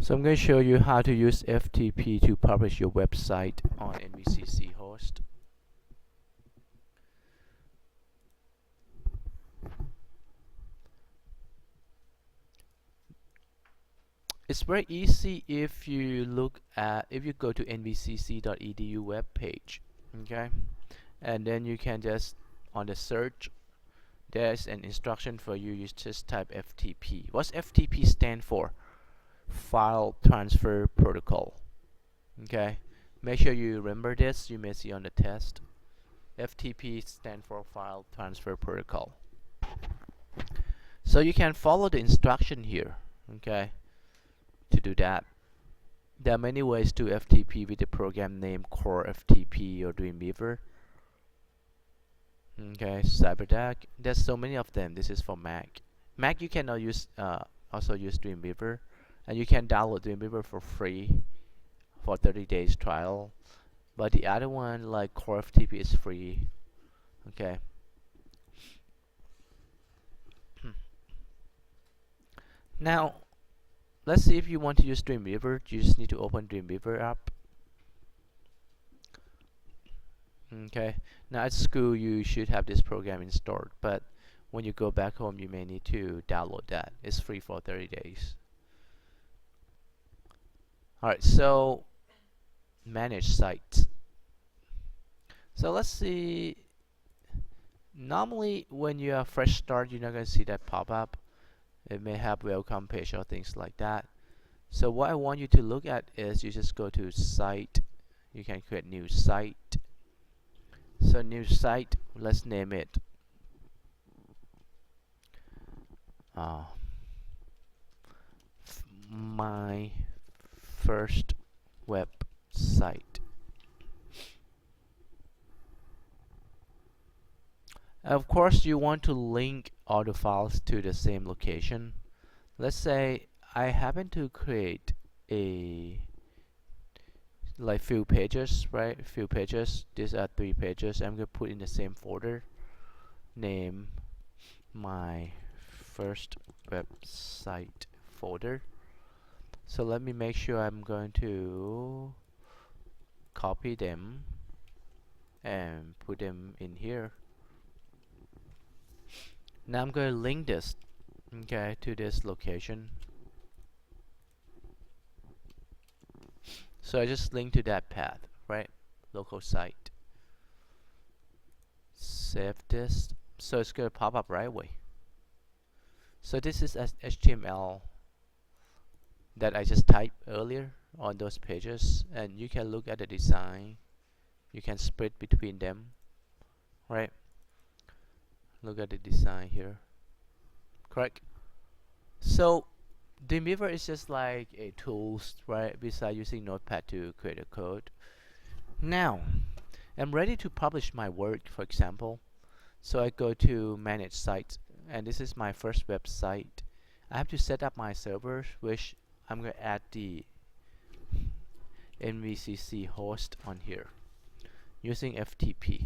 So I'm going to show you how to use FTP to publish your website on NVCC host. It's very easy if you go to nvcc.edu web page, okay, and then you can just on the search there's an instruction for you. You just type FTP. What's FTP stand for? File Transfer Protocol. Okay, make sure you remember this. You may see on the test. FTP stand for File Transfer Protocol. So you can follow the instruction here, okay, to do that. There are many ways to FTP with the program name Core FTP or Dreamweaver. Okay, CyberDuck. There's so many of them. This is for Mac. Mac you cannot use also use Dreamweaver, and you can download Dreamweaver for free for 30 days trial. But the other one like Core FTP is free. Okay. Now, let's see if you want to use Dreamweaver. You just need to open Dreamweaver up. Okay. Now at school you should have this program installed, but when you go back home you may need to download that. It's free for 30 days. Alright, so manage sites. So let's see. Normally when you are fresh start, you're not going to see that pop up. It may have welcome page or things like that. So what I want you to look at is you just go to site. You can create new site. So new site, let's name it my first website. Of course you want to link all the files to the same location. Let's say I happen to create a few pages, right? Few pages. These are 3 pages. I'm gonna put in the same folder. Name my first website folder. So let me make sure I'm going to copy them and put them in here. Now I'm going to link this, okay, to this location. So I just link to that path, right? Local site. Save this. So it's going to pop up right away. So this is HTML that I just typed earlier on those pages, and you can look at the design. You can split between them, right? Look at the design here. Correct. So Dreamweaver is just like a tool, right? Besides using Notepad to create a code. Now, I'm ready to publish my work, for example. So I go to Manage Sites, and this is my first website. I have to set up my server, which I'm going to add the NVCC host on here using FTP.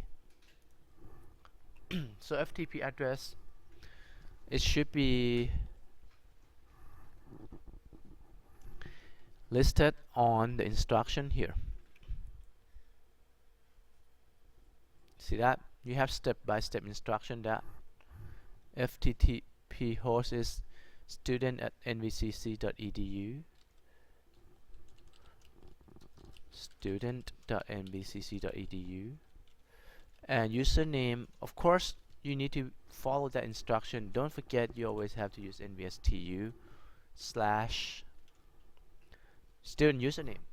So FTP address, it should be listed on the instruction here. See that? You have step-by-step instruction that FTP host is student@nvcc.edu, student.nvcc.edu, and username. Of course you need to follow that instruction. Don't forget you always have to use nvstu / student username.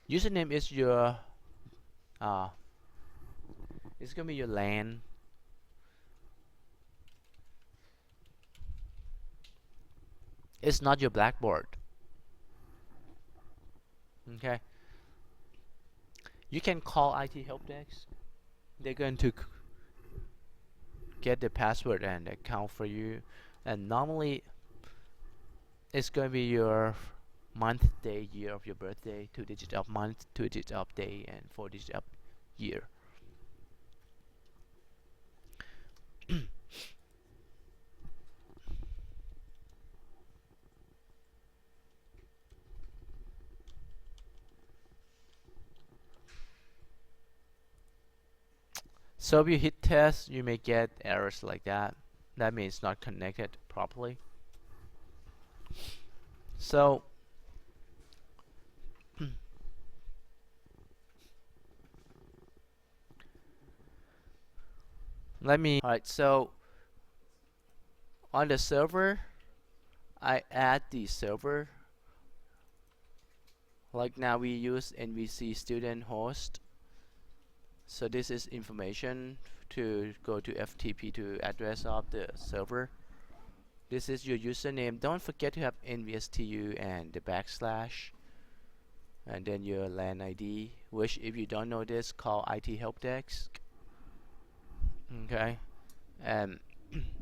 Username is your it's gonna be your LAN. It's not your Blackboard. Okay. You can call IT help desk. They're going to get the password and account for you, and normally it's going to be your month, day, year of your birthday, 2 digits of month, 2 digits of day, and 4 digits of year. So if you hit test, you may get errors like that. That means it's not connected properly. So alright, so on the server, I add the server. Like now we use NVC student host. So this is information to go to FTP to address of the server. This is your username. Don't forget to have NVSTU and the backslash, and then your LAN ID, which if you don't know this, call IT help desk. Okay, and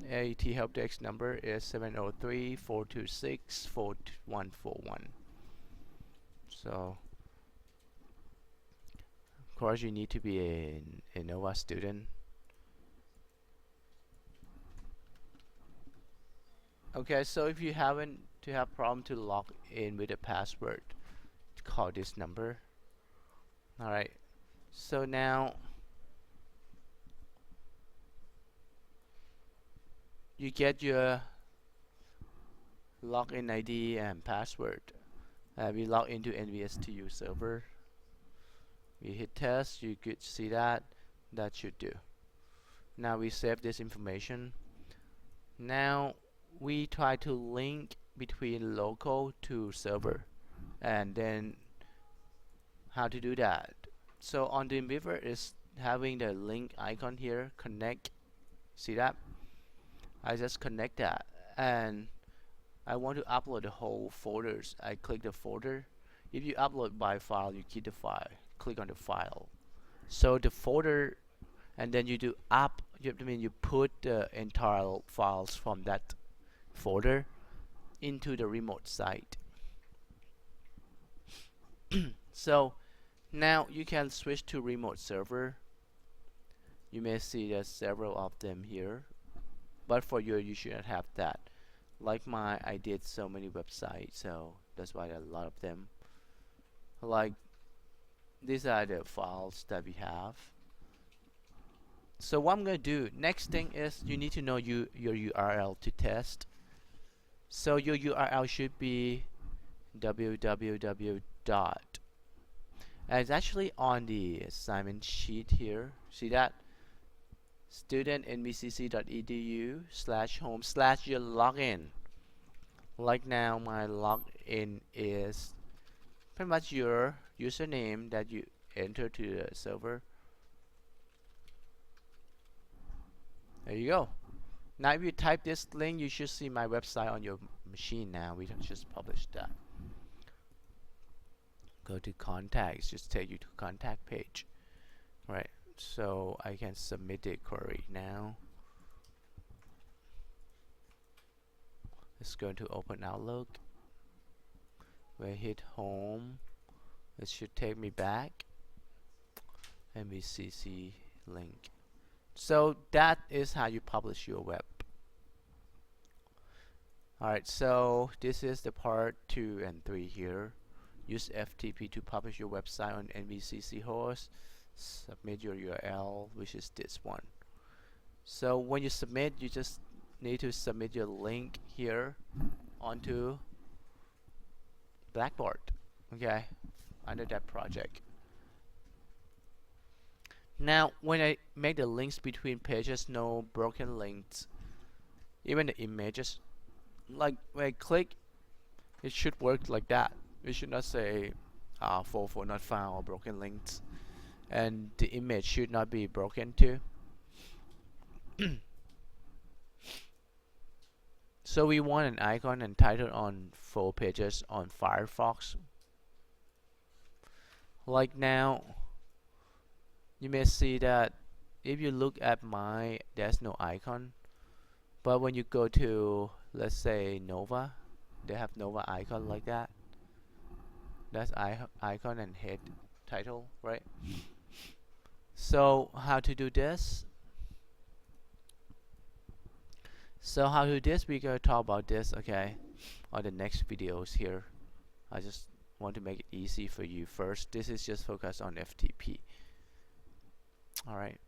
IT help desk number is 703-426-4141. So of course you need to be a Nova student. Okay, so if you happen to have problem to log in with a password, call this number. Alright, so now you get your login ID and password. We log into NVSTU server. We hit test, you could see that. That should do. Now we save this information. Now we try to link between local to server, and then how to do that. So on Dreamweaver is having the link icon here, connect. See that? I just connect that, and I want to upload the whole folders. I click the folder. If you upload by file, you keep the file. Click on the file. So the folder, and then you do up. You put the entire files from that folder into the remote site. So now you can switch to remote server. You may see there's several of them here, but for you should not have that. Like I did so many websites, so that's why there are a lot of them. Like these are the files that we have. So what I'm gonna do next thing is you need to know your URL to test. So your URL should be www. And it's actually on the assignment sheet here. See that? Student nvcc.edu/home/ your login. Like now my login is pretty much your username that you enter to the server. There you go. Now if you type this link, you should see my website on your machine now. We just published that. Go to contacts, just take you to contact page. Right. So I can submit the query now. It's going to open Outlook. We hit home. It should take me back. NVCC link. So that is how you publish your web. Alright, so this is the part 2 and 3 here. Use FTP to publish your website on NVCC host. Submit your URL, which is this one. So when you submit, you just need to submit your link here onto Blackboard, okay, under that project. Now when I make the links between pages, no broken links, even the images, like when I click, it should work like that. It should not say for not found or broken links, and the image should not be broken too. So we want an icon and title on full pages on Firefox. Like now you may see that if you look at there's no icon, but when you go to, let's say, Nova, they have Nova icon like that. That's icon and head title, right? So how to do this? So how to do this, we're gonna talk about this, okay, on the next videos here. I just want to make it easy for you first. This is just focused on FTP. Alright.